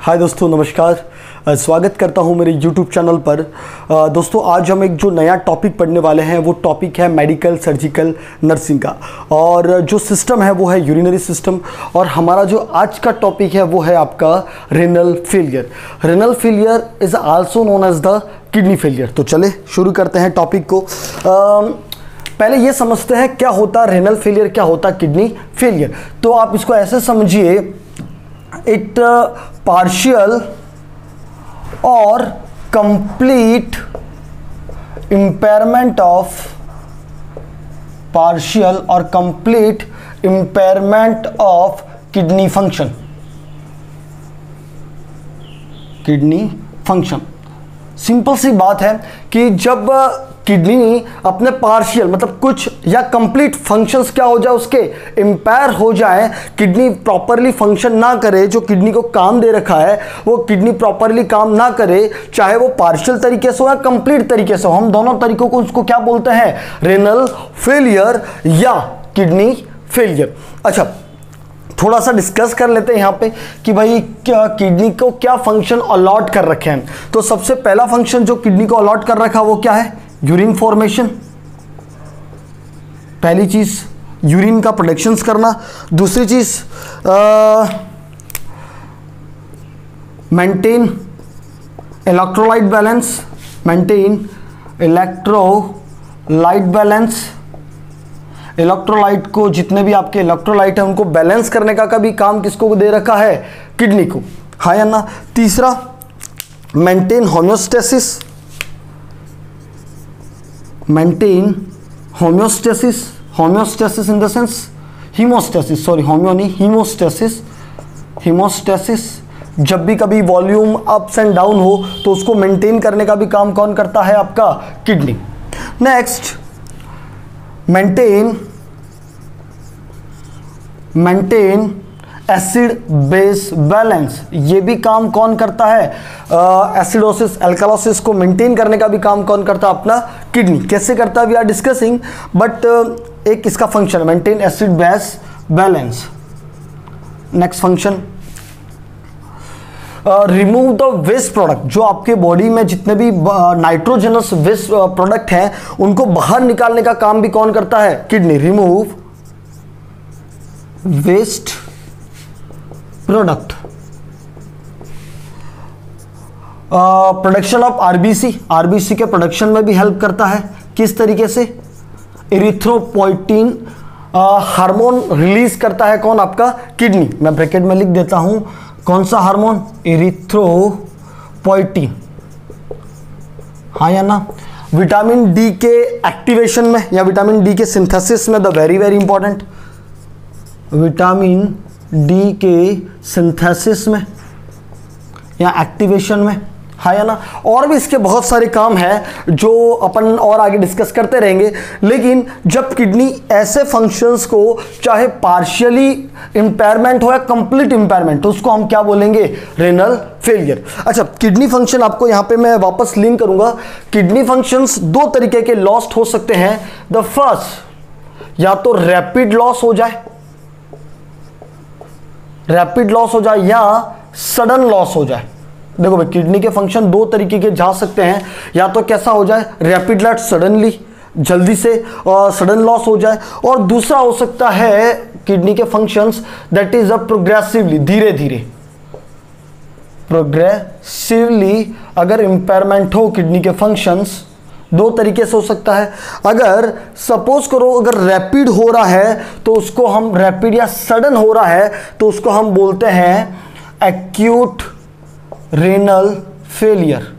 हाय दोस्तों, नमस्कार। स्वागत करता हूं मेरे YouTube चैनल पर। दोस्तों, आज हम एक जो नया टॉपिक पढ़ने वाले हैं वो टॉपिक है मेडिकल सर्जिकल नर्सिंग का, और जो सिस्टम है वो है यूरिनरी सिस्टम। और हमारा जो आज का टॉपिक है वो है आपका renal failure. Renal failure is also known as the kidney failure. तो चले शुरू करते हैं टॉपिक को। पहले ये समझते हैं क्या होता है रेनल फेलियर, क्या होता है किडनी फेलियर। तो आप इसको ऐसे समझिए, इट पार्शियल और complete impairment of kidney function. Simple सी बात है कि जब किडनी अपने पार्शियल मतलब कुछ या कंप्लीट फंक्शंस क्या हो जाए, उसके इम्पेयर हो जाए, किडनी प्रॉपरली फंक्शन ना करे, जो किडनी को काम दे रखा है वो किडनी प्रॉपरली काम ना करे, चाहे वो पार्शियल तरीके से हो या कंप्लीट तरीके से हो, हम दोनों तरीकों को उसको क्या बोलते हैं, रेनल फेलियर या किडनी फेलियर। अच्छा, थोड़ा सा डिस्कस कर लेते हैं यहाँ पे कि भाई क्या किडनी को क्या फंक्शन अलॉट कर रखे हैं। तो सबसे पहला फंक्शन जो किडनी को अलॉट कर रखा वो क्या है, यूरिन फॉर्मेशन। पहली चीज यूरिन का प्रोडक्शंस करना। दूसरी चीज मेंटेन इलेक्ट्रोलाइट बैलेंस। इलेक्ट्रोलाइट को, जितने भी आपके इलेक्ट्रोलाइट है उनको बैलेंस करने का भी काम किसको दे रखा है, किडनी को, हाँ या ना। तीसरा maintain homeostasis in the sense haemostasis, sorry homeo नहीं, हीमोस्टेसिस। जब भी कभी वॉल्यूम अप्स एंड डाउन हो तो उसको मेंटेन करने का भी काम कौन करता है, आपका kidney. Next maintain acid base balance. ये भी काम कौन करता है, एसिडोसिस एल्कालोसिस को मेंटेन करने का भी काम कौन करता है, अपना किडनी। कैसे करता है वी आर डिस्कसिंग, बट एक इसका function maintain acid base balance. Next function remove the waste product. जो आपके बॉडी में जितने भी नाइट्रोजनस वेस्ट प्रोडक्ट हैं उनको बाहर निकालने का काम भी कौन करता है, kidney. Remove waste product. Production of RBC के प्रोडक्शन में भी हेल्प करता है। किस तरीके से, इरिथ्रोपोइटिन हार्मोन रिलीज करता है कौन, आपका किडनी। मैं ब्रैकेट में लिख देता हूं कौन सा हार्मोन, इरिथ्रोपोइटिन, हाँ या ना। विटामिन डी के एक्टिवेशन में या विटामिन डी के सिंथेसिस में, the very very important, vitamin D के सिंथेसिस में या एक्टिवेशन में, हाँ या ना। और भी इसके बहुत सारे काम हैं जो अपन और आगे डिस्कस करते रहेंगे। लेकिन जब किडनी ऐसे फंक्शंस को, चाहे पार्शियली इंपेयरमेंट हो या कंप्लीट इंपेयरमेंट, तो उसको हम क्या बोलेंगे, रेनल फेलियर। अच्छा, किडनी फंक्शन आपको यहाँ पे मैं वापस लिंक करूंगा। किडनी फंक्शंस दो तरीके के लॉस्ट हो सकते हैं। द फर्स्ट, या तो रैपिड लॉस हो जाए या सडन लॉस हो जाए। देखो भाई, किडनी के फंक्शन दो तरीके के जा सकते हैं, या तो कैसा हो जाए, रैपिड लॉस, सडनली, जल्दी से सडन लॉस हो जाए। और दूसरा हो सकता है किडनी के functions that is a progressively, धीरे धीरे अगर इंपेयरमेंट हो किडनी के फंक्शंस, दो तरीके से हो सकता है। अगर सपोज करो अगर रैपिड हो रहा है तो उसको हम, रैपिड या सडन हो रहा है तो उसको हम बोलते हैं एक्यूट रेनल फेलियर।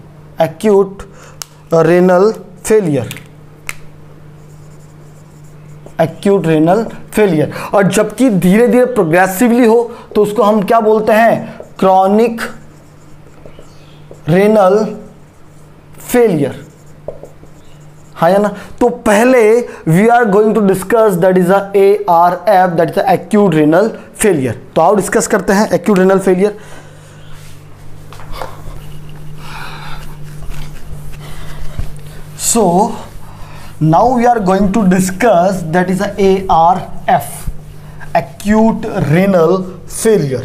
और जबकि धीरे धीरे प्रोग्रेसिवली हो तो उसको हम क्या बोलते हैं, क्रॉनिक रेनल फेलियर, हाँ या ना। तो पहले we are going to discuss that is ARF, that is acute renal failure. तो आओ डिस्कस करते हैं acute renal failure. So now we are going to discuss that is a ARF, acute renal failure।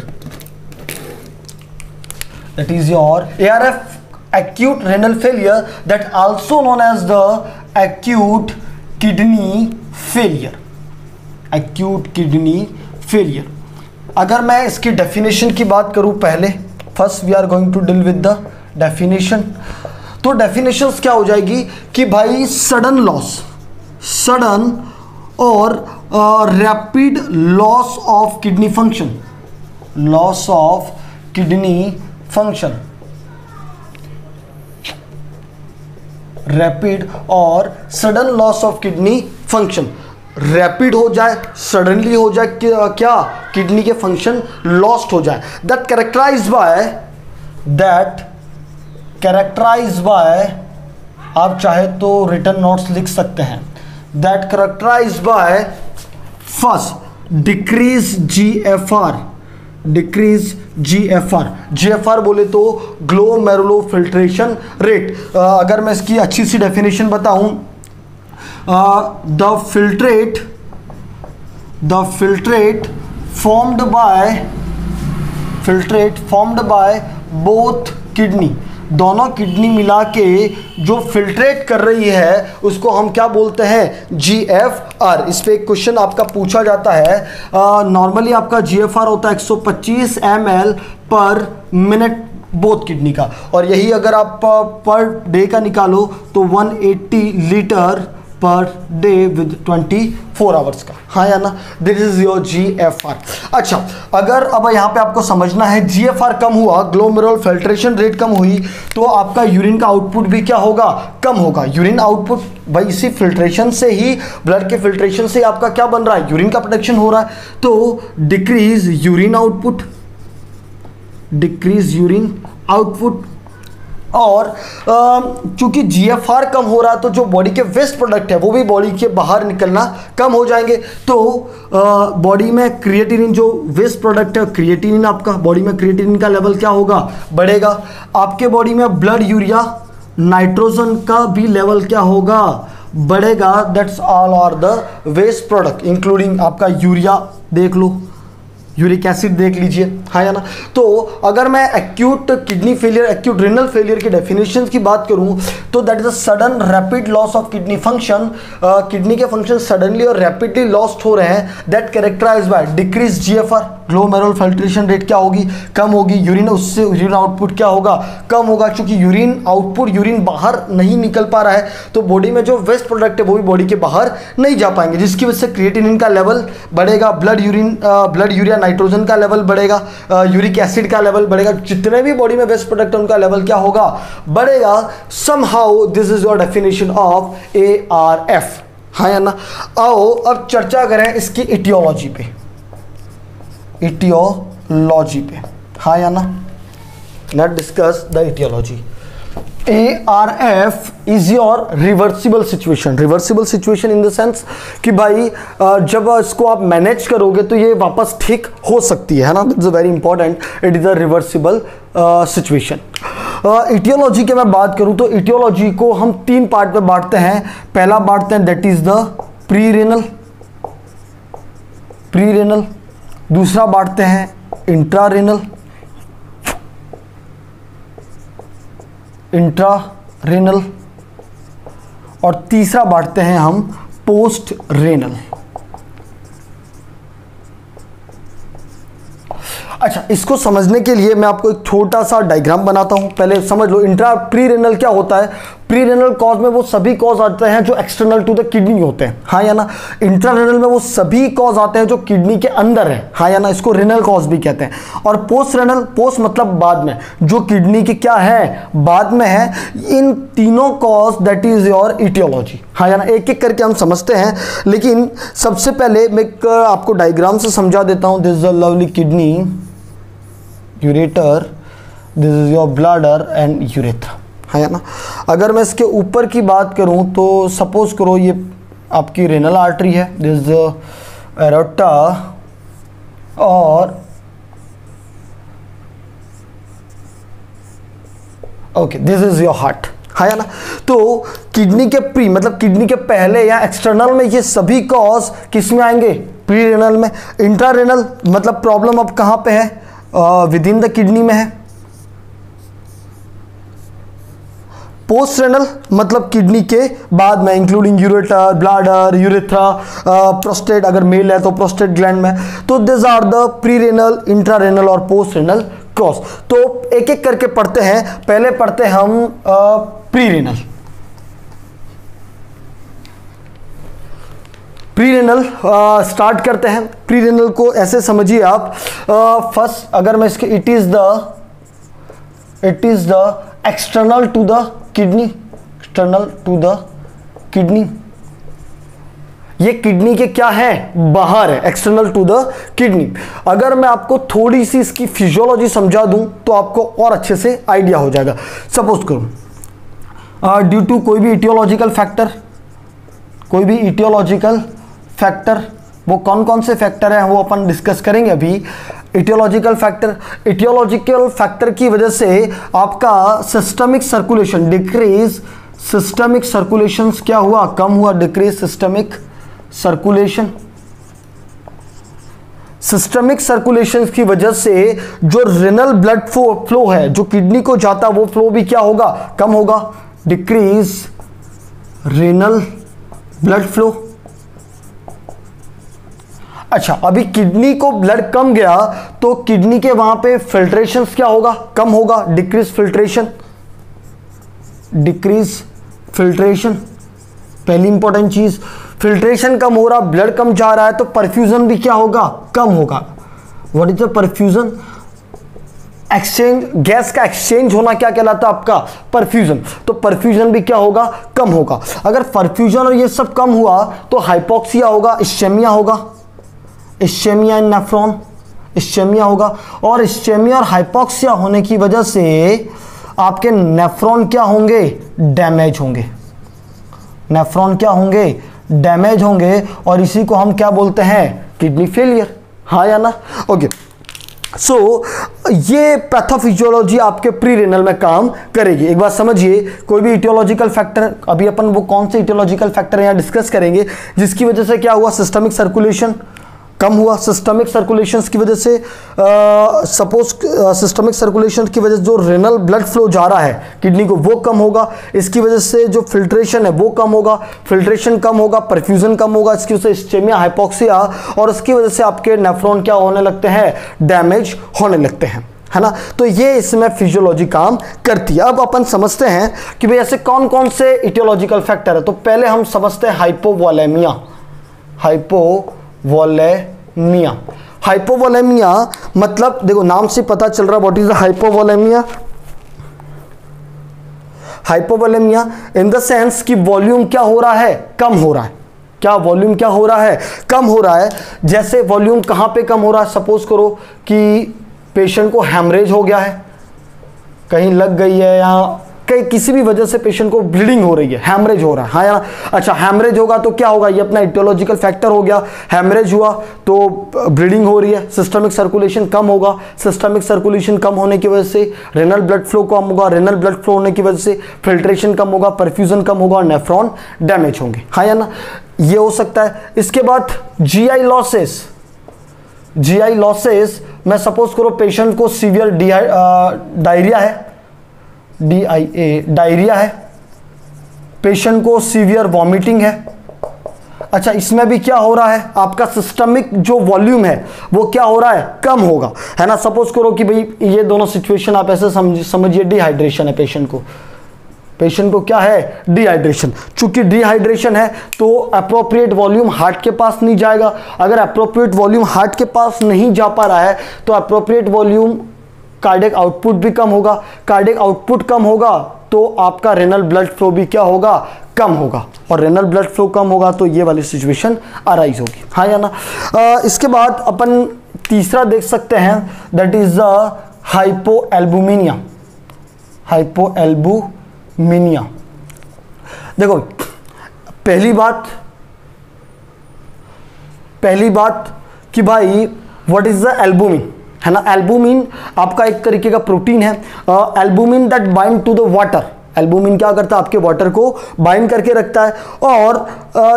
that is your ARF, acute renal failure, that also known as the acute kidney failure, acute kidney failure। अगर मैं इसकी definition की बात करूं पहले, first we are going to deal with the definition. तो definitions क्या हो जाएगी कि भाई सडन लॉस, सडन और rapid loss of kidney function, loss of kidney function, rapid और sudden loss of kidney function. Rapid हो जाए, सडनली हो जाए, क्या किडनी के फंक्शन लॉस्ट हो जाए, दैट कैरेक्टराइज बाय आप चाहे तो रिटर्न नोट्स लिख सकते हैं, that characterize by first decrease GFR बोले तो ग्लोमेरुलोफिल्ट्रेशन रेट। अगर मैं इसकी अच्छी सी डेफिनेशन बताऊं, the filtrate formed by both kidney, दोनों किडनी मिला के जो फिल्ट्रेट कर रही है उसको हम क्या बोलते हैं, GFR। इस पे एक क्वेश्चन आपका पूछा जाता है। नॉर्मली आपका GFR होता है 125 ml पर मिनट बोथ किडनी का, और यही अगर आप पर डे का निकालो तो 180 litre per day with 24 hours का, हाँ या ना, दिस इज योर GFR। अच्छा, अगर अब यहाँ पे आपको समझना है GFR कम हुआ, ग्लोमेरुलर फिल्ट्रेशन रेट कम हुई, तो आपका यूरिन का आउटपुट भी क्या होगा, कम होगा। यूरिन आउटपुट भाई इसी फिल्ट्रेशन से ही, ब्लड के फिल्ट्रेशन से आपका क्या बन रहा है, यूरिन का प्रोडक्शन हो रहा है, तो decrease urine output, decrease urine output. और चूंकि GFR कम हो रहा है तो जो बॉडी के वेस्ट प्रोडक्ट है वो भी बॉडी के बाहर निकलना कम हो जाएंगे, तो बॉडी में क्रिएटिनिन, जो वेस्ट प्रोडक्ट है क्रिएटिनिन, आपका बॉडी में क्रिएटिनिन का लेवल क्या होगा, बढ़ेगा। आपके बॉडी में ब्लड यूरिया नाइट्रोजन का भी लेवल क्या होगा, बढ़ेगा। That's all are the waste product including आपका यूरिया देख लो, यूरिक एसिड देख लीजिए, हाँ या ना। तो अगर मैं acute kidney failure, acute renal failure की डेफिनेशन की बात करूं तो that is a sudden rapid loss of kidney function, kidney के फंक्शन सडनली और रैपिडली लॉस्ट हो रहे हैं, that characterize by decrease GFR, glomerular filtration rate क्या होगी, कम होगी। यूरिन, उससे यूरिन आउटपुट क्या होगा, कम होगा, क्योंकि यूरिन आउटपुट, यूरिन बाहर नहीं निकल पा रहा है, तो बॉडी में जो वेस्ट प्रोडक्ट है वो भी बॉडी के बाहर नहीं जा पाएंगे, जिसकी वजह से क्रिएटिनिन का लेवल बढ़ेगा, ब्लड यूरिया नाइट्रोजन का लेवल बढ़ेगा, यूरिक एसिड का लेवल बढ़ेगा, जितने भी बॉडी में वेस्ट प्रोडक्ट है उनका लेवल क्या होगा, बढ़ेगा। Somehow this is your definition of ARF, हाँ या ना। आओ अब चर्चा करें इसकी इटियोलॉजी पे, इटियोलॉजी पे, हाँ या ना। Let's discuss the aetiology. ARF is your reversible situation, reversible situation in the sense कि भाई जब इसको आप मैनेज करोगे तो ये वापस ठीक हो सकती है ना, it's very important, it is a reversible situation. Aetiology की मैं बात करूं तो इटियोलॉजी को हम 3 पार्ट में बांटते हैं। पहला बांटते हैं that is the pre renal, दूसरा बांटते हैं इंट्रा रेनल, और तीसरा बांटते हैं हम पोस्ट रेनल। अच्छा, इसको समझने के लिए मैं आपको एक छोटा सा डायग्राम बनाता हूं, पहले समझ लो। प्री रेनल क्या होता है, प्री रेनल कॉज में वो सभी कॉज आते हैं जो एक्सटर्नल टू द किडनी होते हैं, हाँ या ना। इंट्रा रेनल में वो सभी कॉज आते हैं जो किडनी के अंदर है, हाँ या ना, इसको रेनल कॉज भी कहते हैं। और पोस्ट रेनल, पोस्ट मतलब बाद में, जो किडनी की क्या है, बाद में है। इन तीनों cause that is your aetiology, हाँ या ना। एक एक करके हम समझते हैं, लेकिन सबसे पहले मैं आपको डायग्राम से समझा देता हूं। This is a lovely kidney, ureter, this is your bladder and urethra, है ना। अगर मैं इसके ऊपर की बात करूं तो सपोज करो ये आपकी रेनल आर्टरी है, दिस इज एरोटा, और okay this is your heart, है ना। तो किडनी के प्री मतलब किडनी के पहले या एक्सटर्नल में ये सभी कॉज किस में आएंगे, प्री रेनल में। इंट्रा रेनल मतलब प्रॉब्लम अब कहाँ पे है, विद इन द किडनी में है, पोस्ट रेनल मतलब किडनी के बाद में, including ureter, bladder, urethra, prostate, अगर मेल है तो प्रोस्टेट ग्लैंड में। तो this are the pre renal, intra renal और पोस्ट रेनल क्रॉस। तो एक एक करके पढ़ते हैं। पहले पढ़ते हैं हम pre renal. Pre renal start करते हैं। प्री रेनल को ऐसे समझिए आप, फर्स्ट अगर मैं इसके it is the external to the kidney, external to the kidney, ये किडनी के क्या है, बाहर है, एक्सटर्नल टू द किडनी। अगर मैं आपको थोड़ी सी इसकी फिजियोलॉजी समझा दूं तो आपको और अच्छे से आइडिया हो जाएगा। सपोज करो ड्यू टू कोई भी इटियोलॉजिकल फैक्टर, वो कौन कौन से फैक्टर हैं वो अपन डिस्कस करेंगे अभी। इटियोलॉजिकल फैक्टर की वजह से आपका systemic circulation decrease, systemic circulation क्या हुआ, कम हुआ, decrease systemic circulation. Systemic circulation की वजह से जो रेनल ब्लड फ्लो है, जो किडनी को जाता, वो फ्लो भी क्या होगा, कम होगा, डिक्रीज रेनल ब्लड फ्लो। अच्छा, अभी किडनी को ब्लड कम गया तो किडनी के वहां पे फिल्ट्रेशन क्या होगा, कम होगा, डिक्रीज फिल्ट्रेशन। पहली इंपॉर्टेंट चीज, फिल्ट्रेशन कम हो रहा, ब्लड कम जा रहा है तो परफ्यूजन भी क्या होगा, कम होगा। What is the perfusion? Exchange, gas का एक्सचेंज होना क्या कहलाता है आपका, परफ्यूजन। तो परफ्यूजन भी क्या होगा, कम होगा। अगर परफ्यूजन और ये सब कम हुआ तो हाइपोक्सिया होगा, इस्चेमिया होगा, इस्चेमिया इन नेफ्रॉन, इस्चेमिया होगा। और इस्चेमिया और हाइपोक्सिया होने की वजह से आपके नेफ्रॉन क्या होंगे, डैमेज होंगे, नेफ्रॉन क्या होंगे, डैमेज होंगे। और इसी को हम क्या बोलते हैं, किडनी फेलियर। हाँ या ना? ओके। सो ये पैथोफिजियोलॉजी आपके प्री रेनल में काम करेगी। एक बात समझिए, कोई भी इटियोलॉजिकल फैक्टर, अभी अपन वो कौन से इटियोलॉजिकल फैक्टर यहाँ डिस्कस करेंगे जिसकी वजह से क्या हुआ, सिस्टमिक सर्कुलेशन कम हुआ। सिस्टमिक सर्कुलेशन की वजह से सपोज सिस्टमिक सर्कुलेशन की वजह से जो रेनल ब्लड फ्लो जा रहा है किडनी को, वो कम होगा। इसकी वजह से जो फिल्ट्रेशन है वो कम होगा, फिल्ट्रेशन कम होगा, परफ्यूजन कम होगा। इसकी वजह से इस्चेमिया, हाइपोक्सिया, और उसकी वजह से आपके नेफ्रॉन क्या होने लगते हैं, डैमेज होने लगते हैं, है ना। तो ये इसमें फिजियोलॉजी काम करती है। अब अपन समझते हैं कि भाई ऐसे कौन कौन से इटियोलॉजिकल फैक्टर है। तो पहले हम समझते हैं हाइपोवोलेमिया। हाइपोवोलेमिया मतलब देखो नाम से पता चल रहा, what is the hypovolemia. Hypovolemia in the sense कि वॉल्यूम क्या हो रहा है, कम हो रहा है। क्या वॉल्यूम क्या हो रहा है, कम हो रहा है। जैसे वॉल्यूम कहां पे कम हो रहा है, सपोज करो कि पेशेंट को हैमरेज हो गया है, कहीं लग गई है या कहीं किसी भी वजह से पेशेंट को ब्लीडिंग हो रही है, हैमरेज हो रहा है। हाँ या? अच्छा, हैमरेज होगा तो क्या होगा, ये अपना इटियोलॉजिकल फैक्टर हो गया। हैमरेज हुआ तो ब्लीडिंग हो रही है, सिस्टमिक सर्कुलेशन कम होगा। सिस्टमिक सर्कुलेशन कम होने की वजह से रेनल ब्लड फ्लो कम होगा, रेनल ब्लड फ्लो होने की वजह से फिल्ट्रेशन कम होगा, परफ्यूजन कम होगा और नेफ्रॉन डैमेज होंगे। हाँ या ना? ये हो सकता है। इसके बाद जीआई लॉसेस मैं सपोज करो पेशेंट को सीवियर डायरिया है, डायरिया है, पेशेंट को सीवियर वॉमिटिंग है। अच्छा, इसमें भी क्या हो रहा है, आपका सिस्टमिक जो वॉल्यूम है वो क्या हो रहा है, कम होगा, है ना। सपोज करो कि भाई ये दोनों सिचुएशन आप ऐसे समझिए, डिहाइड्रेशन है पेशेंट को क्या है, डिहाइड्रेशन। चूंकि डिहाइड्रेशन है तो अप्रोप्रिएट वॉल्यूम हार्ट के पास नहीं जाएगा। अगर अप्रोप्रिएट वॉल्यूम हार्ट के पास नहीं जा पा रहा है तो अप्रोप्रिएट वॉल्यूम कार्डियक आउटपुट भी कम होगा। कार्डियक आउटपुट कम होगा तो आपका रेनल ब्लड फ्लो भी क्या होगा, कम होगा। और रेनल ब्लड फ्लो कम होगा तो ये वाली सिचुएशन अराइज होगी। हाँ या ना? इसके बाद अपन तीसरा देख सकते हैं, दैट इज द हाइपोएल्बुमिनिया। देखो पहली बात कि भाई व्हाट इज द एल्बुमिन, है ना। एल्बुमिन आपका एक तरीके का प्रोटीन है। Albumin that bind to the water. Albumin क्या करता है, आपके वाटर को बाइंड करके रखता है। और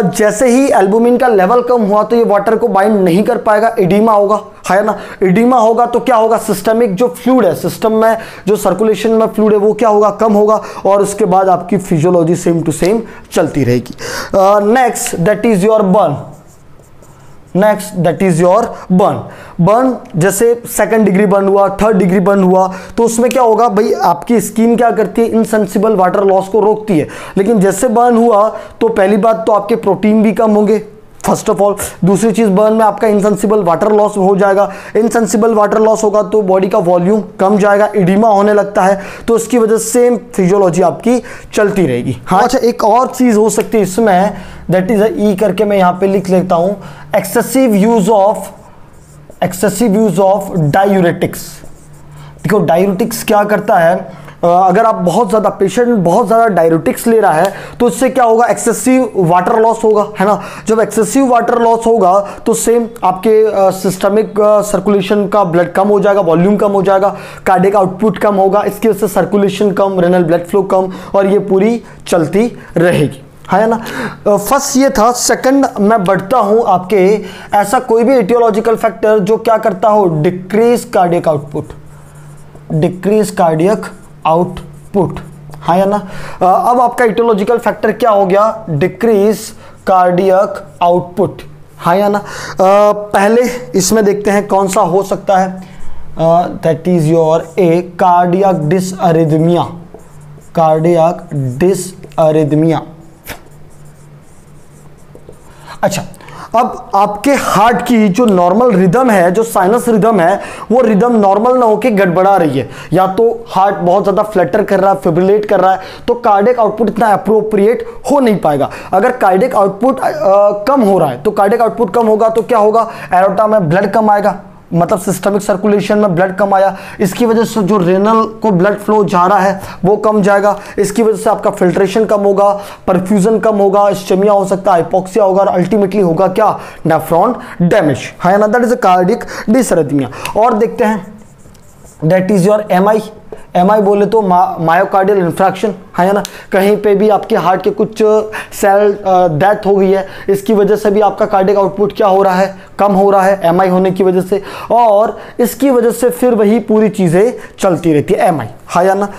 जैसे ही एल्बुमिन का लेवल कम हुआ तो ये वाटर को बाइंड नहीं कर पाएगा, एडिमा होगा, है ना। इडिमा होगा तो क्या होगा, सिस्टमिक जो फ्लूइड है, सिस्टम में जो सर्कुलेशन में फ्लूइड है वो क्या होगा, कम होगा, और उसके बाद आपकी फिजियोलॉजी सेम टू सेम चलती रहेगी। Next that is your burn. Next that is your burn. Burn जैसे 2nd डिग्री बर्न हुआ, 3rd डिग्री बर्न हुआ, तो उसमें क्या होगा भाई, आपकी स्किन क्या करती है, इनसेंसिबल वाटर लॉस को रोकती है। लेकिन जैसे बर्न हुआ तो पहली बात तो आपके प्रोटीन भी कम होंगे फर्स्ट ऑफ ऑल। दूसरी चीज, बर्न में आपका इनसेंसिबल वाटर लॉस हो जाएगा। इनसेंसिबल वाटर लॉस होगा तो बॉडी का वॉल्यूम कम जाएगा, इडिमा होने लगता है, तो इसकी वजह से सेम फिजियोलॉजी आपकी चलती रहेगी। हाँ, अच्छा एक और चीज हो सकती है इसमें, दैट इज ई करके मैं यहां पे लिख लेता हूं, एक्सेसिव यूज ऑफ डायूरेटिक्स। देखो डायूरेटिक्स क्या करता है, अगर आप बहुत ज़्यादा पेशेंट बहुत ज़्यादा डायूरेटिक्स ले रहा है तो इससे क्या होगा, एक्सेसिव वाटर लॉस होगा, है ना। जब एक्सेसिव वाटर लॉस होगा तो सेम आपके सिस्टमिक सर्कुलेशन का ब्लड कम हो जाएगा, वॉल्यूम कम हो जाएगा, कार्डियक आउटपुट कम होगा, इसकी वजह से सर्कुलेशन कम, रेनल ब्लड फ्लो कम, और ये पूरी चलती रहेगी, है ना। फर्स्ट ये था। सेकंड मैं बढ़ता हूं आपके, ऐसा कोई भी एटियोलॉजिकल फैक्टर जो क्या करता हो, decrease cardiac output, decrease cardiac output, है ना। अब आपका एटियोलॉजिकल फैक्टर क्या हो गया, डिक्रीज कार्डियक आउटपुट, है ना। पहले इसमें देखते हैं कौन सा हो सकता है, that is your a cardiac dysrhythmia, cardiac dysrhythmia. अच्छा, अब आपके हार्ट की जो नॉर्मल रिदम है, जो साइनस रिदम है, वो रिदम नॉर्मल ना होके गड़बड़ा रही है, या तो हार्ट बहुत ज्यादा फ्लटर कर रहा है, फिब्रिलेट कर रहा है, तो कार्डियक आउटपुट इतना अप्रोप्रिएट हो नहीं पाएगा। अगर कार्डियक आउटपुट कम हो रहा है, तो कार्डियक आउटपुट कम होगा तो क्या होगा, एरोटा में ब्लड कम आएगा, मतलब सिस्टमिक सर्कुलेशन में ब्लड कम आया, इसकी वजह से जो रेनल को ब्लड फ्लो जा रहा है वो कम जाएगा, इसकी वजह से आपका फिल्ट्रेशन कम होगा, परफ्यूजन कम होगा, इस्चेमिया हो सकता है, हाइपोक्सिया होगा, और अल्टीमेटली होगा क्या, नेफ्रॉन डैमेज, है ना। That is a cardiac dysrhythmia. और देखते हैं that is your MI. MI बोले तो मायोकार्डियल इन्फ्रैक्शन, है ना। कहीं पे भी आपके हार्ट के कुछ सेल डेथ हो गई है, इसकी वजह से भी आपका कार्डियक आउटपुट क्या हो रहा है, कम हो रहा है, एमआई होने की वजह से, और इसकी वजह से फिर वही पूरी चीजें चलती रहती है, एमआई, है ना।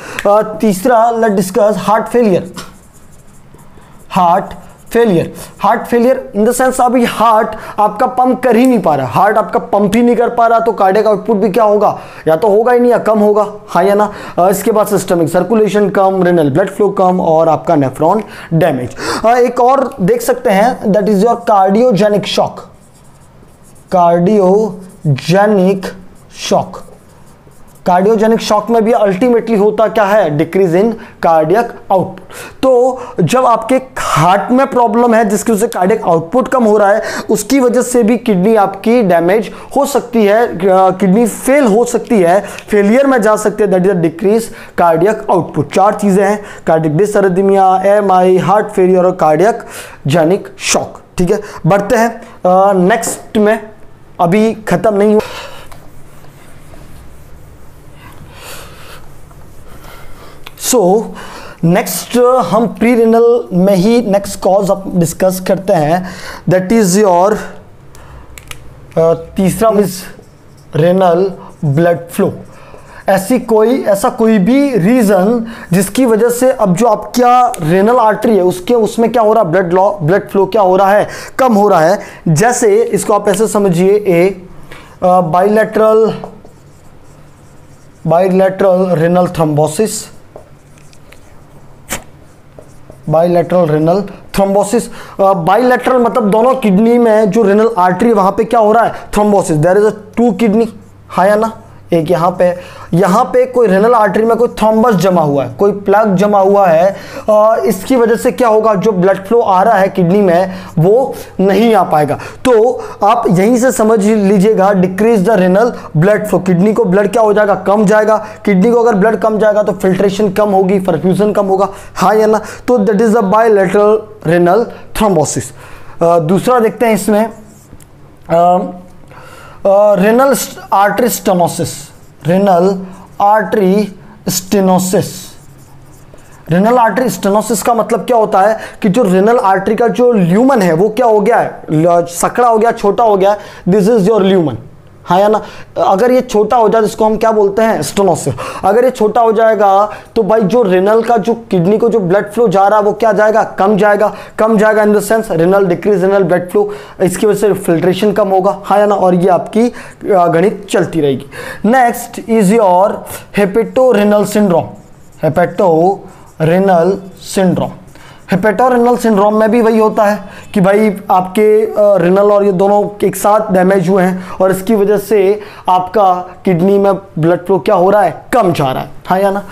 तीसरा let discuss heart failure. Heart failure, heart failure in the sense अभी हार्ट आपका पंप कर ही नहीं पा रहा, हार्ट आपका पंप ही नहीं कर पा रहा, तो कार्डियक आउटपुट भी क्या होगा, या तो होगा ही नहीं या कम होगा, हाँ या ना। इसके बाद सिस्टमिक सर्कुलेशन कम, रेनल ब्लड फ्लो कम, और आपका नेफ्रॉन डैमेज। एक और देख सकते हैं, that is your cardiogenic shock. Cardiogenic shock, cardiogenic shock में भी अल्टीमेटली होता क्या है, डिक्रीज इन कार्डियक आउटपुट। तो जब आपके हार्ट में प्रॉब्लम है जिसकी वजह से कार्डियक आउटपुट कम हो रहा है, उसकी वजह से भी किडनी आपकी डैमेज हो सकती है, किडनी फेल हो सकती है, फेलियर में जा सकते हैं, that is decrease cardiac output. 4 चीजें हैं, कार्डियक डिसअरिथमिया, एमआई, हार्ट फेलियर और कार्डियक जेनिक शॉक। ठीक है, बढ़ते हैं नेक्स्ट में, अभी खत्म नहीं हुआ। सो नेक्स्ट हम प्री रेनल में ही नेक्स्ट कॉज अब डिस्कस करते हैं, दैट इज योर तीसरा इज रेनल ब्लड फ्लो। ऐसा कोई भी रीजन जिसकी वजह से अब जो आपका रेनल आर्टरी है उसमें क्या हो रहा है, ब्लड फ्लो क्या हो रहा है, कम हो रहा है। जैसे इसको आप ऐसे समझिए, a bilateral renal thrombosis, bilateral renal thrombosis. Bilateral मतलब दोनों किडनी में जो रेनल आर्टरी वहां पे क्या हो रहा है, thrombosis. There is a 2 kidney, है या ना, एक यहाँ पे कोई रेनल आर्टरी में कोई थ्रोम्बस जमा हुआ है, कोई प्लग जमा हुआ है, इसकी वजह से क्या होगा, जो ब्लड फ्लो आ रहा है किडनी में वो नहीं आ पाएगा। तो आप यहीं से समझ लीजिएगा, decrease the renal blood flow, kidney को ब्लड क्या हो जाएगा, कम जाएगा। किडनी को अगर ब्लड कम जाएगा तो फिल्ट्रेशन कम होगी, परफ्यूजन कम होगा, हाँ या ना। तो that is the bilateral renal thrombosis. दूसरा देखते हैं इसमें renal artery stenosis. Renal artery stenosis, renal artery stenosis का मतलब क्या होता है कि जो रेनल आर्टरी का जो ल्यूमन है वो क्या हो गया है, सकड़ा हो गया, छोटा हो गया, दिस इज योर ल्यूमन, हाँ या ना। अगर ये छोटा हो जाए इसको हम क्या बोलते हैं, स्टेनोसिस। अगर ये छोटा हो जाएगा तो भाई जो रेनल का जो किडनी को जो ब्लड फ्लो जा रहा है वो क्या जाएगा, कम जाएगा। कम जाएगा इन the sense renal decrease renal blood flow, इसकी वजह से फिल्ट्रेशन कम होगा, हाँ या ना। और ये आपकी गणित चलती रहेगी। Next is your hepatorenal syndrome. Hepatorenal syndrome, hepatorenal syndrome में भी वही होता है कि भाई आपके रेनल और ये दोनों एक साथ डैमेज हुए हैं और इसकी वजह से आपका किडनी में ब्लड फ्लो क्या हो रहा है, कम जा रहा है, हाँ या ना।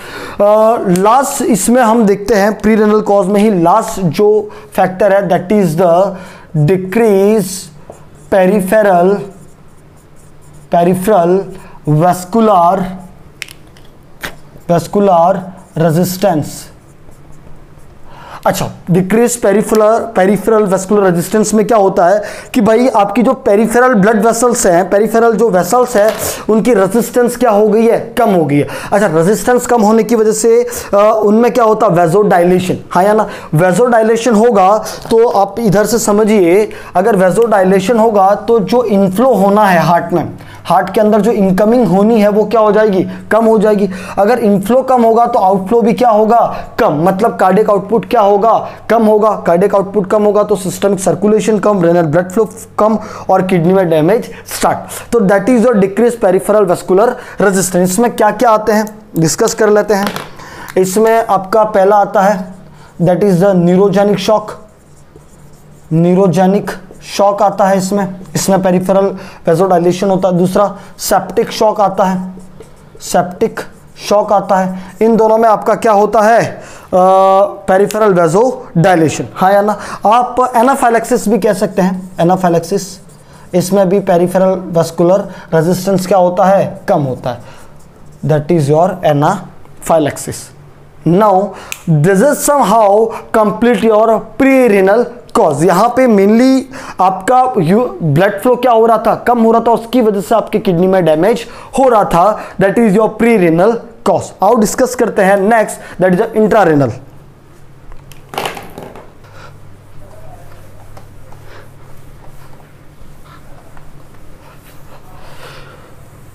लास्ट इसमें हम देखते हैं प्री रेनल कॉज में ही लास्ट जो फैक्टर है that is the decrease peripheral vascular resistance. अच्छा, डिक्रीज पेरिफेरल वेस्कुलर रेजिस्टेंस में क्या होता है कि भाई आपकी जो पेरिफेरल ब्लड वेसल्स हैं, पेरिफेरल जो वेसल्स है उनकी रेजिस्टेंस क्या हो गई है, कम हो गई है। अच्छा, रेजिस्टेंस कम होने की वजह से उनमें क्या होता है, वेजोडाइलेशन, हाँ या ना। वेजोडाइलेशन होगा तो आप इधर से समझिए, अगर वेजोडाइलेशन होगा तो जो इनफ्लो होना है हार्ट में, हार्ट के अंदर जो इनकमिंग होनी है वो क्या हो जाएगी, कम हो जाएगी। अगर इनफ्लो कम होगा तो आउटफ्लो भी क्या होगा, कम। मतलब कार्डियक आउटपुट क्या होगा, कम होगा। कार्डियक आउटपुट कम होगा तो सिस्टमिक सर्कुलेशन कम, रेनल ब्लड फ्लो कम और किडनी में डैमेज स्टार्ट। तो that is your decrease peripheral vascular resistance. इसमें क्या क्या आते हैं डिस्कस कर लेते हैं। इसमें आपका पहला आता है that is the neurogenic shock. Neurogenic shock आता है इसमें पेरिफेरल वेजोडाइलेशन होता है। दूसरा सेप्टिक शॉक आता है, सेप्टिक शॉक आता है। इन दोनों में आपका क्या होता है, पेरिफेरल वेजोडाइलेशन, हाँ या ना। आप एनाफाइलेक्सिस भी कह सकते हैं, एनाफाइलेक्सिस। इसमें भी पेरिफेरल वेस्कुलर रेजिस्टेंस क्या होता है, कम होता है। That is your anaphylaxis. Now this is somehow complete your pre renal cause. यहां पे मेनली आपका ब्लड फ्लो क्या हो रहा था, कम हो रहा था, उसकी वजह से आपके किडनी में डैमेज हो रहा था। That is your pre renal cause. आओ डिस्कस करते हैं नेक्स्ट, दैट इज इंट्रारेनल।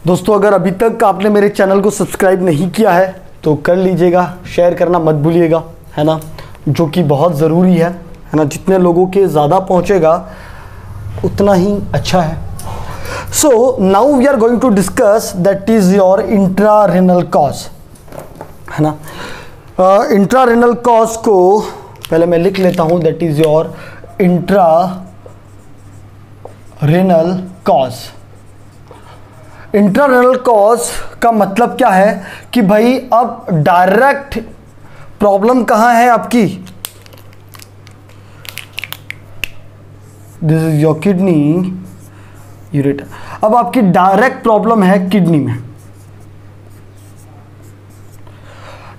दोस्तों, अगर अभी तक आपने मेरे चैनल को सब्सक्राइब नहीं किया है तो कर लीजिएगा, शेयर करना मत भूलिएगा, है ना, जो कि बहुत ज़रूरी है ना। जितने लोगों के ज़्यादा पहुंचेगा उतना ही अच्छा है। So now we are going to discuss that is your intrarenal cause, है ना। इंट्रारेनल कॉज को पहले मैं लिख लेता हूं, that is your intrarenal cause. Intrarenal cause का मतलब क्या है कि भाई अब डायरेक्ट प्रॉब्लम कहाँ है आपकी, this is your kidney ureter. अब आपकी डायरेक्ट प्रॉब्लम है किडनी में।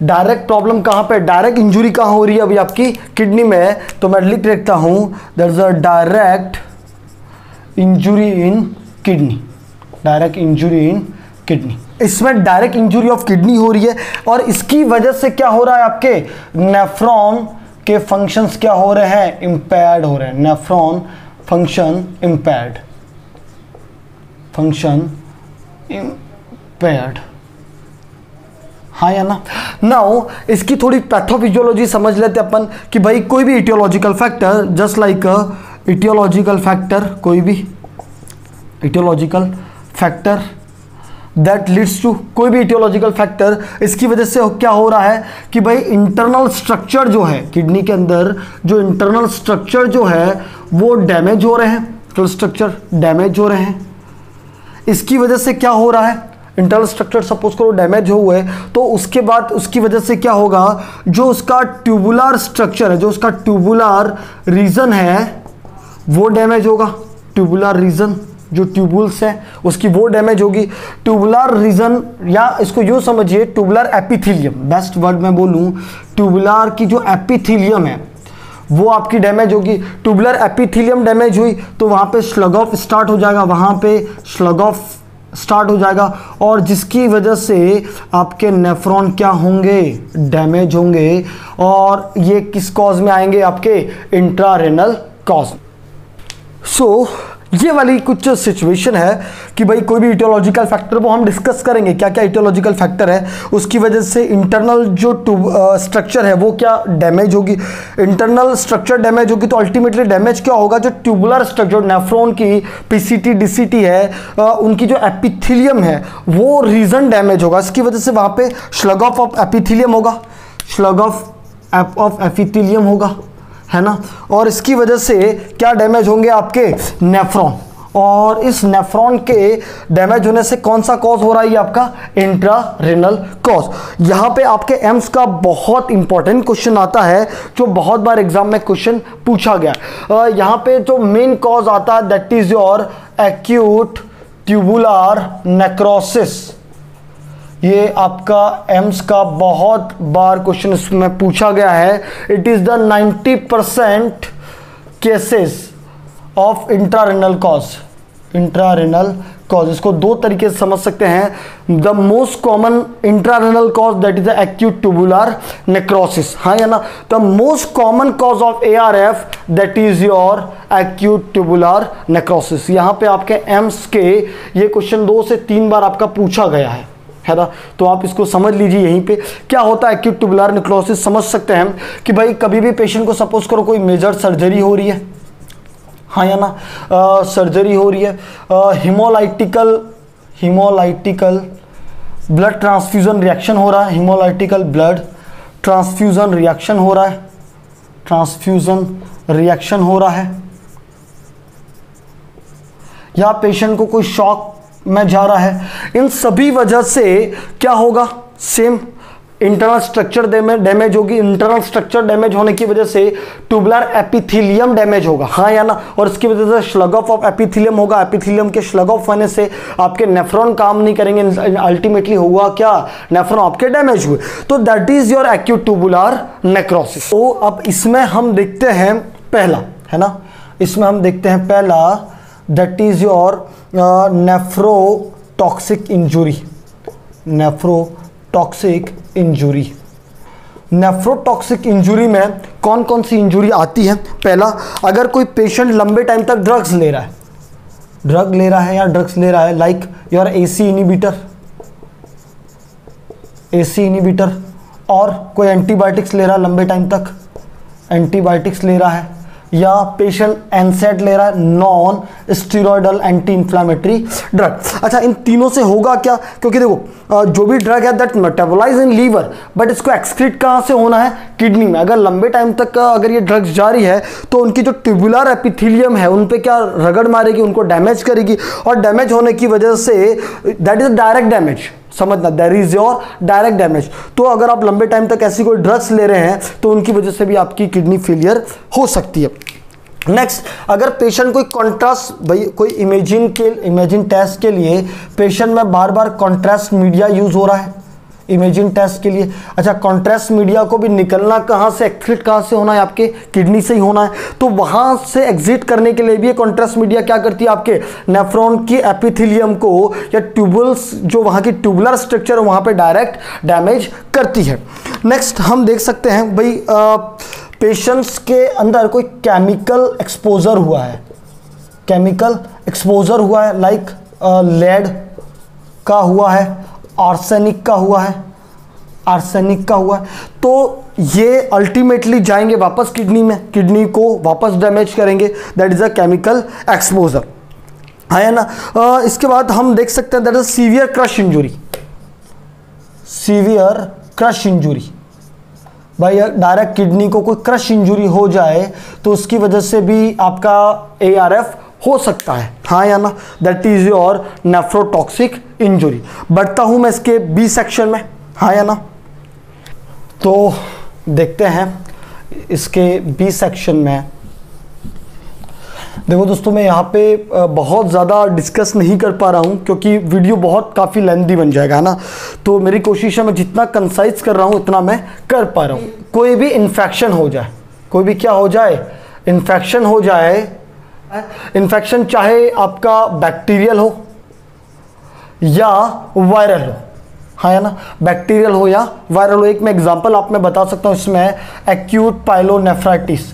डायरेक्ट प्रॉब्लम कहां पे, डायरेक्ट इंजुरी कहां हो रही है अभी आपकी किडनी में। तो मैं लिख देता हूं there is a direct injury in kidney, direct injury in kidney. इसमें डायरेक्ट इंजुरी ऑफ किडनी हो रही है और इसकी वजह से क्या हो रहा है, आपके नेफ्रॉन के फंक्शंस क्या हो रहे हैं, इंपेयर्ड हो रहे हैं। Nephron function impaired, function impaired, हाँ या ना। नाउ इसकी थोड़ी पैथोफिजियोलॉजी समझ लेते अपन कि भाई कोई भी etiological factor, just like etiological factor, कोई भी etiological factor that leads to, कोई भी इटियोलॉजिकल फैक्टर, इसकी वजह से क्या हो रहा है कि भाई इंटरनल स्ट्रक्चर जो है किडनी के अंदर, जो इंटरनल स्ट्रक्चर जो है वो डैमेज हो रहे हैं, इंटरनल स्ट्रक्चर डैमेज हो रहे हैं। इसकी वजह से क्या हो रहा है, इंटरनल स्ट्रक्चर सपोज करो डैमेज हुए तो उसके बाद उसकी वजह से क्या होगा, जो उसका ट्यूबुलर स्ट्रक्चर है, जो उसका ट्यूबुलर रीजन है वो डैमेज होगा। ट्यूबुलर रीजन, जो ट्यूबुल्स है उसकी वो डैमेज होगी। ट्यूबुलर रीजन, या इसको यूँ समझिए ट्यूबुलर एपिथेलियम, बेस्ट वर्ड में बोलूँ, ट्यूबुलर की जो एपिथेलियम है वो आपकी डैमेज होगी। ट्यूबुलर एपिथेलियम डैमेज हुई तो वहाँ पे स्लग ऑफ स्टार्ट हो जाएगा, वहाँ पे स्लग ऑफ स्टार्ट हो जाएगा और जिसकी वजह से आपके नेफ्रॉन क्या होंगे, डैमेज होंगे। और ये किस कॉज में आएंगे, आपके इंट्रारेनल कॉज। सो ये वाली कुछ सिचुएशन है कि भाई कोई भी इटियोलॉजिकल फैक्टर, वो हम डिस्कस करेंगे क्या क्या इटियोलॉजिकल फैक्टर है, उसकी वजह से इंटरनल जो स्ट्रक्चर है वो क्या डैमेज होगी। इंटरनल स्ट्रक्चर डैमेज होगी तो अल्टीमेटली डैमेज क्या होगा, जो ट्यूबुलर स्ट्रक्चर नेफ्रॉन की पीसीटी डीसीटी है, उनकी जो एपिथेलियम है वो रीजन डैमेज होगा। इसकी वजह से वहाँ पे स्लग ऑफ एपिथेलियम होगा, स्लग ऑफ एपिथेलियम होगा, है ना। और इसकी वजह से क्या डैमेज होंगे आपके नेफ्रॉन, और इस नेफ्रॉन के डैमेज होने से कौन सा कॉज हो रहा है, ये आपका इंट्रारेनल कॉज। यहाँ पे आपके एम्स का बहुत इंपॉर्टेंट क्वेश्चन आता है जो बहुत बार एग्जाम में क्वेश्चन पूछा गया। यहाँ पे जो मेन कॉज आता है that is your acute tubular necrosis. ये आपका एम्स का बहुत बार क्वेश्चन इसमें पूछा गया है। It is the 90% cases of intrarenal cause. Intrarenal cause इसको दो तरीके से समझ सकते हैं। The most common intrarenal cause that is the acute tubular necrosis, हाँ या ना। The most common cause of ARF that is your acute tubular necrosis. यहाँ पे आपके एम्स के ये क्वेश्चन 2 से 3 बार आपका पूछा गया है ना। तो आप इसको समझ लीजिए। यहीं पे क्या होता है एक्यूट ट्यूबुलर नेक्रोसिस, समझ सकते हैं कि भाई कभी भी पेशेंट को सपोज करो कोई मेजर सर्जरी हो रही है, हाँ या ना, सर्जरी हो रही है, हीमोलाइटिकल ब्लड ट्रांसफ्यूजन रिएक्शन हो रहा है, हीमोलाइटिकल ब्लड ट्रांसफ्यूजन रिएक्शन हो रहा है, ट्रांसफ्यूजन रिएक्शन हो रहा है, या पेशेंट को कोई शॉक में जा रहा है। इन सभी वजह से क्या होगा, सेम इंटरनल स्ट्रक्चर डैमेज होगी। इंटरनल स्ट्रक्चर डैमेज होने की वजह से ट्यूबुलर एपिथेलियम डैमेज होगा, हाँ या ना। और इसकी वजह से स्लग ऑफ एपिथेलियम होगा। एपिथेलियम के स्लग ऑफ होने से आपके नेफ्रॉन काम नहीं करेंगे, अल्टीमेटली हुआ क्या, नेफ्रॉन आपके डैमेज हुए। तो that is your acute tubular necrosis. तो अब इसमें हम देखते हैं पहला, है ना, इसमें हम देखते हैं पहला that is your nephrotoxic injury. Nephrotoxic injury, nephrotoxic injury में कौन कौन सी इंजुरी आती है। पहला, अगर कोई पेशेंट लंबे टाइम तक ड्रग ले रहा है या ड्रग्स ले रहा है, लाइक योर AC इनहिबिटर, और कोई एंटीबायोटिक्स ले रहा है लंबे टाइम तक, एंटीबायोटिक्स ले रहा है, या पेशेंट एनसेड ले रहा है, non steroidal anti inflammatory drug. अच्छा, इन तीनों से होगा क्या, क्योंकि देखो जो भी ड्रग है that metabolize in liver, but इसको एक्सक्रीट कहाँ से होना है, किडनी में। अगर लंबे टाइम तक अगर ये ड्रग्स जारी है तो उनकी जो ट्यूबुलर एपिथेलियम है उन पे क्या रगड़ मारेगी, उनको डैमेज करेगी, और डैमेज होने की वजह से दैट इज डायरेक्ट डैमेज, समझना, that is your direct damage. तो अगर आप लंबे टाइम तक ऐसी कोई ड्रग्स ले रहे हैं तो उनकी वजह से भी आपकी किडनी फेलियर हो सकती है। नेक्स्ट, अगर पेशेंट कोई कॉन्ट्रास्ट, भाई कोई इमेजिंग टेस्ट के लिए पेशेंट में बार बार कॉन्ट्रास्ट मीडिया यूज हो रहा है इमेजिंग टेस्ट के लिए। अच्छा, कॉन्ट्रास्ट मीडिया को भी निकलना कहाँ से, एक्सिट कहाँ से होना है, आपके किडनी से ही होना है। तो वहाँ से एग्जिट करने के लिए भी कॉन्ट्रास्ट मीडिया क्या करती है, आपके नेफ्रॉन की एपिथेलियम को या ट्यूबुल्स, जो वहाँ की ट्यूबुलर स्ट्रक्चर है वहाँ पे डायरेक्ट डैमेज करती है। नेक्स्ट हम देख सकते हैं भाई पेशेंट्स के अंदर कोई केमिकल एक्सपोजर हुआ है, लाइक लेड का हुआ है, आर्सेनिक का हुआ है, तो ये अल्टीमेटली जाएंगे वापस किडनी में, किडनी को वापस डैमेज करेंगे। That is a chemical exposure, है ना। इसके बाद हम देख सकते हैं that is severe crush injury. भाई डायरेक्ट किडनी को कोई क्रश इंजुरी हो जाए तो उसकी वजह से भी आपका ARF हो सकता है, हाँ या ना। That is your nephrotoxic injury. बढ़ता हूं मैं इसके B सेक्शन में, हाँ या ना। तो देखते हैं इसके B सेक्शन में। देखो दोस्तों, मैं यहाँ पे बहुत ज़्यादा डिस्कस नहीं कर पा रहा हूँ क्योंकि वीडियो बहुत काफ़ी लेंथी बन जाएगा, है ना। तो मेरी कोशिश है मैं जितना कंसाइज कर रहा हूँ उतना मैं कर पा रहा हूँ। कोई भी इन्फेक्शन हो जाए, कोई भी क्या हो जाए, इन्फेक्शन हो जाए, इन्फेक्शन चाहे आपका बैक्टीरियल हो या वायरल हो, हाँ ना, बैक्टीरियल हो या वायरल हो। एक मैं एग्जांपल आप मैं बता सकता हूँ इसमें, एक्यूट पाइलोनेफ्राइटिस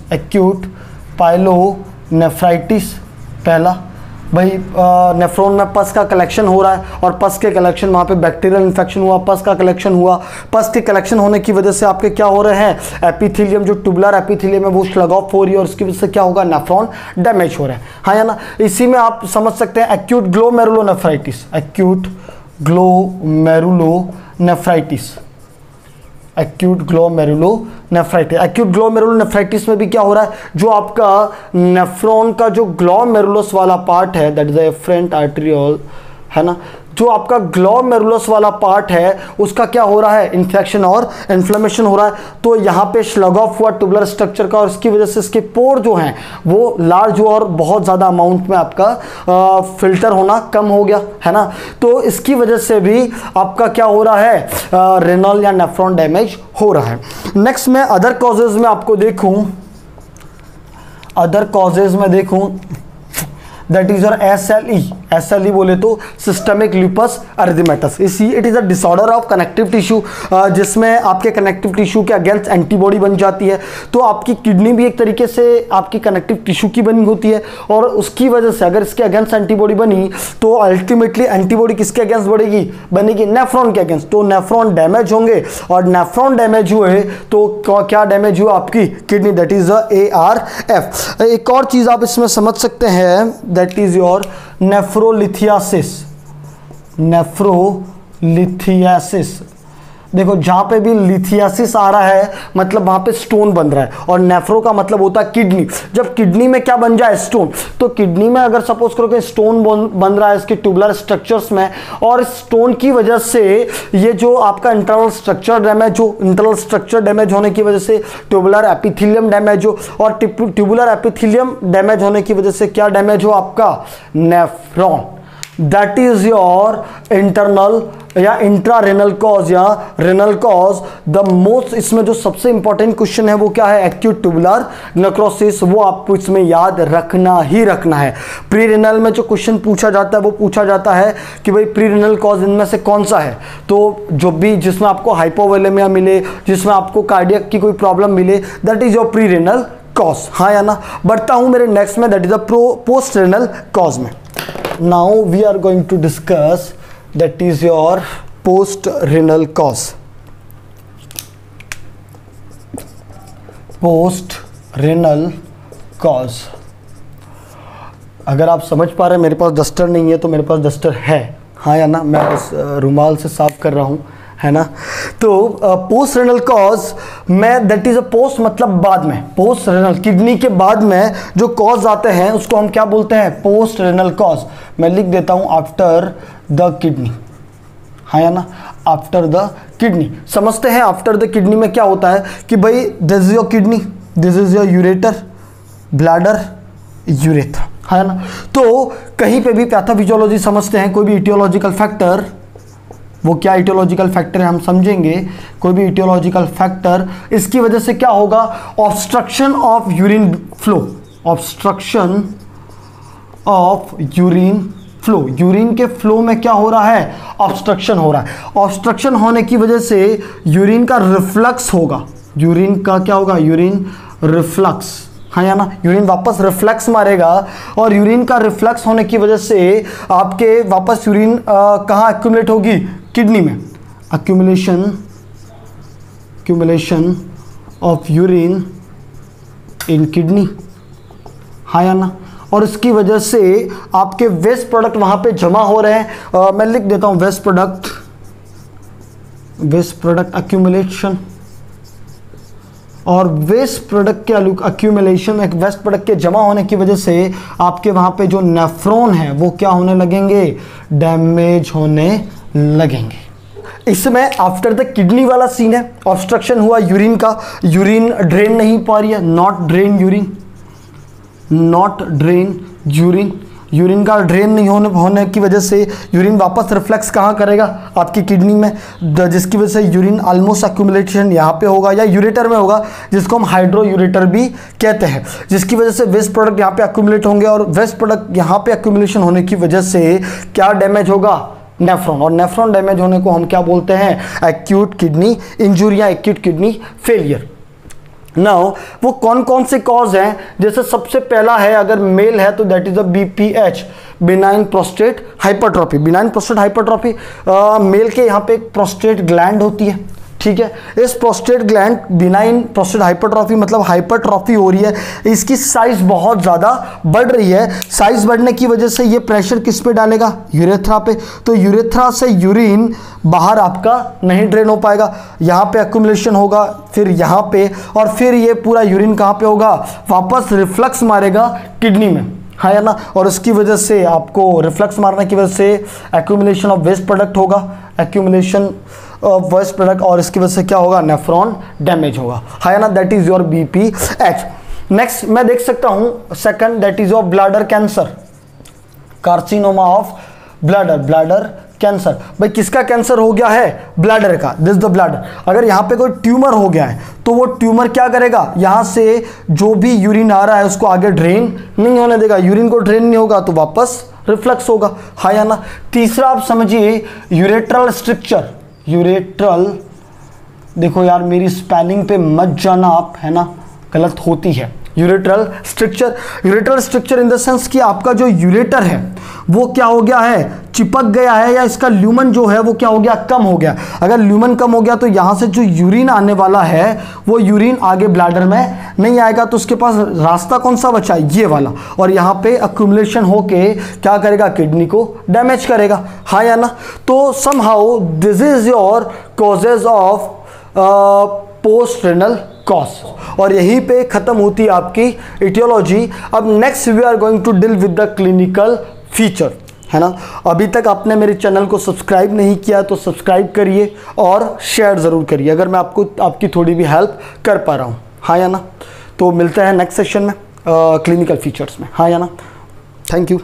पहला, भाई नेफ्रॉन में पस का कलेक्शन हो रहा है और पस के कलेक्शन, वहाँ पे बैक्टीरियल इन्फेक्शन हुआ, पस का कलेक्शन हुआ, पस के कलेक्शन होने की वजह से आपके क्या हो रहे हैं, एपिथेलियम जो ट्यूबुलर एपिथेलियम है वो स्लग ऑफ हो रही है और उसकी वजह से क्या होगा, नेफ्रॉन डैमेज हो रहा है, हाँ या ना। इसी में आप समझ सकते हैं acute glomerulonephritis, acute glomerulonephritis, acute glomerulonephritis. Acute glomerulonephritis में भी क्या हो रहा है, जो आपका नेफ्रॉन का जो ग्लोमेरुलस वाला पार्ट है, that is the efferent arteriole, है ना, जो आपका ग्लोमेरुलस वाला पार्ट है उसका क्या हो रहा है, इन्फेक्शन और इन्फ्लेमेशन हो रहा है। तो यहाँ पे स्लग ऑफ हुआ ट्यूबुलर स्ट्रक्चर का और इसकी वजह से इसके पोर जो हैं वो लार्ज और बहुत ज़्यादा अमाउंट में आपका फिल्टर होना कम हो गया, है ना। तो इसकी वजह से भी आपका क्या हो रहा है, रेनल या नेफ्रॉन डैमेज हो रहा है। नेक्स्ट मैं अदर कॉजेज में आपको देखूं, अदर कॉजेज में देखूं, that is your SLE, SLE बोले तो systemic lupus erythematosus. It is a disorder of connective tissue, जिसमें आपके कनेक्टिव टिश्यू के अगेंस्ट एंटीबॉडी बन जाती है। तो आपकी किडनी भी एक तरीके से आपकी कनेक्टिव टिश्यू की बनी होती है और उसकी वजह से अगर इसके अगेंस्ट एंटीबॉडी बनी तो अल्टीमेटली एंटीबॉडी किसके अगेंस्ट बढ़ेगी, बनेगी नेफ्रॉन के अगेंस्ट। तो नेफ्रॉन डैमेज होंगे और नेफ्रॉन डैमेज हुए तो क्या डैमेज हुआ, आपकी किडनी, दैट इज ARF। एक और चीज आप इसमें समझ सकते हैं, that is your nephrolithiasis, nephrolithiasis. देखो जहाँ पे भी लिथियासिस आ रहा है मतलब वहाँ पे स्टोन बन रहा है और नेफ्रो का मतलब होता है किडनी। जब किडनी में क्या बन जाए, स्टोन, तो किडनी में अगर सपोज करो कि स्टोन बन रहा है इसके ट्यूबुलर स्ट्रक्चर्स में और स्टोन की वजह से ये जो आपका इंटरनल स्ट्रक्चर डैमेज हो, इंटरनल स्ट्रक्चर डैमेज होने की वजह से ट्यूबुलर एपिथेलियम डैमेज हो और ट्यूबुलर एपिथेलियम डैमेज होने की वजह से क्या डैमेज हो, आपका nephron. That is your internal या इंट्रारेनल कॉज या रेनल कॉज। द मोस्ट इसमें जो सबसे इंपॉर्टेंट क्वेश्चन है वो क्या है, एक्यूट ट्यूबुलर नेक्रोसिस, वो आपको इसमें याद रखना ही रखना है। प्री रेनल में जो क्वेश्चन पूछा जाता है वो पूछा जाता है कि भाई प्री रेनल कॉज इनमें से कौन सा है, तो जो भी जिसमें आपको हाइपोवोलेमिया मिले, जिसमें आपको कार्डियक की कोई प्रॉब्लम मिले, that is your pre renal cause, हाँ या ना। बढ़ता हूं मेरे नेक्स्ट में, that is the post renal cause में। Now we are going to discuss that is your post renal cause. Post renal cause. अगर आप समझ पा रहे हैं, मेरे पास डस्टर नहीं है तो मेरे पास डस्टर है, हाँ या ना, मैं बस रुमाल से साफ कर रहा हूँ, है ना। तो पोस्ट रेनल कॉज में, दैट इज अ पोस्ट मतलब बाद में, पोस्ट रेनल किडनी के बाद में जो कॉज आते हैं उसको हम क्या बोलते हैं, पोस्ट रेनल कॉज। मैं लिख देता हूं आफ्टर द किडनी, हाँ या ना, आफ्टर द किडनी। समझते हैं आफ्टर द किडनी में क्या होता है कि भाई this is your kidney, this is your ureter, bladder, urethra, है ना। तो कहीं पे भी पैथोफिजियोलॉजी समझते हैं, कोई भी इटियोलॉजिकल फैक्टर, वो क्या इटियोलॉजिकल फैक्टर है हम समझेंगे, कोई भी इटियोलॉजिकल फैक्टर, इसकी वजह से क्या होगा, obstruction of urine flow, obstruction of urine flow, urine के फ्लो में क्या हो रहा है, ऑब्स्ट्रक्शन हो रहा है। ऑब्स्ट्रक्शन होने की वजह से यूरिन का रिफ्लक्स होगा, यूरिन का क्या होगा, यूरिन रिफ्लक्स, हाँ या ना, यूरिन वापस रिफ्लेक्स मारेगा और यूरिन का रिफ्लेक्स होने की वजह से आपके वापस यूरिन कहाँ एक्यूमुलेट होगी, किडनी में, accumulation of urine in kidney, हाँ या ना। और इसकी वजह से आपके वेस्ट प्रोडक्ट वहां पे जमा हो रहे हैं। मैं लिख देता हूं वेस्ट प्रोडक्ट एक्यूमुलेशन, और वेस्ट प्रोडक्ट के एक्यूमुलेशन, एक वेस्ट प्रोडक्ट के जमा होने की वजह से आपके वहां पे जो नेफ्रॉन है वो क्या होने लगेंगे, डैमेज होने लगेंगे। इसमें आफ्टर द किडनी वाला सीन है, ऑब्स्ट्रक्शन हुआ यूरिन का, यूरिन ड्रेन नहीं पा रही है, नॉट ड्रेन यूरिन, यूरिन का ड्रेन नहीं होने की वजह से यूरिन वापस रिफ्लेक्स कहाँ करेगा, आपकी किडनी में, जिसकी वजह से यूरिन ऑलमोस्ट एक्यूमुलेशन यहाँ पे होगा या यूरेटर में होगा, जिसको हम हाइड्रो यूरेटर भी कहते हैं, जिसकी वजह से वेस्ट प्रोडक्ट यहाँ पे एक्यूमुलेट होंगे और वेस्ट प्रोडक्ट यहाँ पे एक्यूमुलेशन होने की वजह से क्या डैमेज होगा, नेफ्रॉन। और नेफ्रॉन डैमेज होने को हम क्या बोलते हैं, एक्यूट किडनी इंजुरी या एक्यूट किडनी फेलियर। नाउ वो कौन कौन से कॉज हैं, जैसे सबसे पहला है अगर मेल है तो that is a BPH, benign prostate hypertrophy. Benign prostate hypertrophy, male के यहाँ पे एक प्रोस्टेट ग्लैंड होती है, ठीक है। इस prostate gland, benign prostate hypertrophy मतलब हाइपरट्रॉफी हो रही है, इसकी साइज बहुत ज़्यादा बढ़ रही है। साइज बढ़ने की वजह से ये प्रेशर किस पे डालेगा, यूरेथ्रा पे। तो यूरेथ्रा से यूरिन बाहर आपका नहीं ड्रेन हो पाएगा, यहाँ पे एक्यूमुलेशन होगा, फिर यहाँ पे, और फिर ये पूरा यूरिन कहाँ पे होगा, वापस रिफ्लक्स मारेगा किडनी में, हाँ या ना। और इसकी वजह से आपको रिफ्लक्स मारने की वजह से एक्यूमुलेशन ऑफ वेस्ट प्रोडक्ट होगा, एक्यूमुलेशन ऑफ वेस्ट प्रोडक्ट, और इसकी वजह से क्या होगा, नेफ्रॉन डैमेज होगा, हाँ या ना। That is your BPH। Next मैं देख सकता हूं second, that is your bladder cancer, carcinoma of bladder, bladder cancer. भाई किसका कैंसर हो गया है, ब्लैडर का, दिस द ब्लैडर। अगर यहाँ पे कोई ट्यूमर हो गया है तो वो ट्यूमर क्या करेगा, यहाँ से जो भी यूरिन आ रहा है उसको आगे ड्रेन नहीं होने देगा, यूरिन को ड्रेन नहीं होगा तो वापस रिफ्लक्स होगा, हाँ या ना। तीसरा आप समझिए यूरेट्रल स्ट्रक्चर, यूरेट्रल, देखो यार मेरी स्पेलिंग पे मत जाना आप, है ना, गलत होती है। Urethral structure, urethral structure in the sense कि आपका जो यूरेटर है वो क्या हो गया है, चिपक गया है, या इसका ल्यूमन जो है वो क्या हो गया, कम हो गया। अगर ल्यूमन कम हो गया तो यहाँ से जो यूरिन आने वाला है वो यूरिन आगे ब्लैडर में नहीं आएगा, तो उसके पास रास्ता कौन सा बचा, ये वाला, और यहाँ पे अक्यूमुलेशन होके क्या करेगा, किडनी को डैमेज करेगा, हाँ या ना। तो somehow this is your causes of post renal cause, और यहीं पे खत्म होती है आपकी इटियोलॉजी। अब next we are going to deal with the clinical feature, है ना। अभी तक आपने मेरे चैनल को सब्सक्राइब नहीं किया तो सब्सक्राइब करिए और शेयर ज़रूर करिए अगर मैं आपको आपकी थोड़ी भी हेल्प कर पा रहा हूँ, हाँ या ना। तो मिलते हैं नेक्स्ट सेशन में क्लिनिकल फीचर्स में, हाँ या ना। Thank you.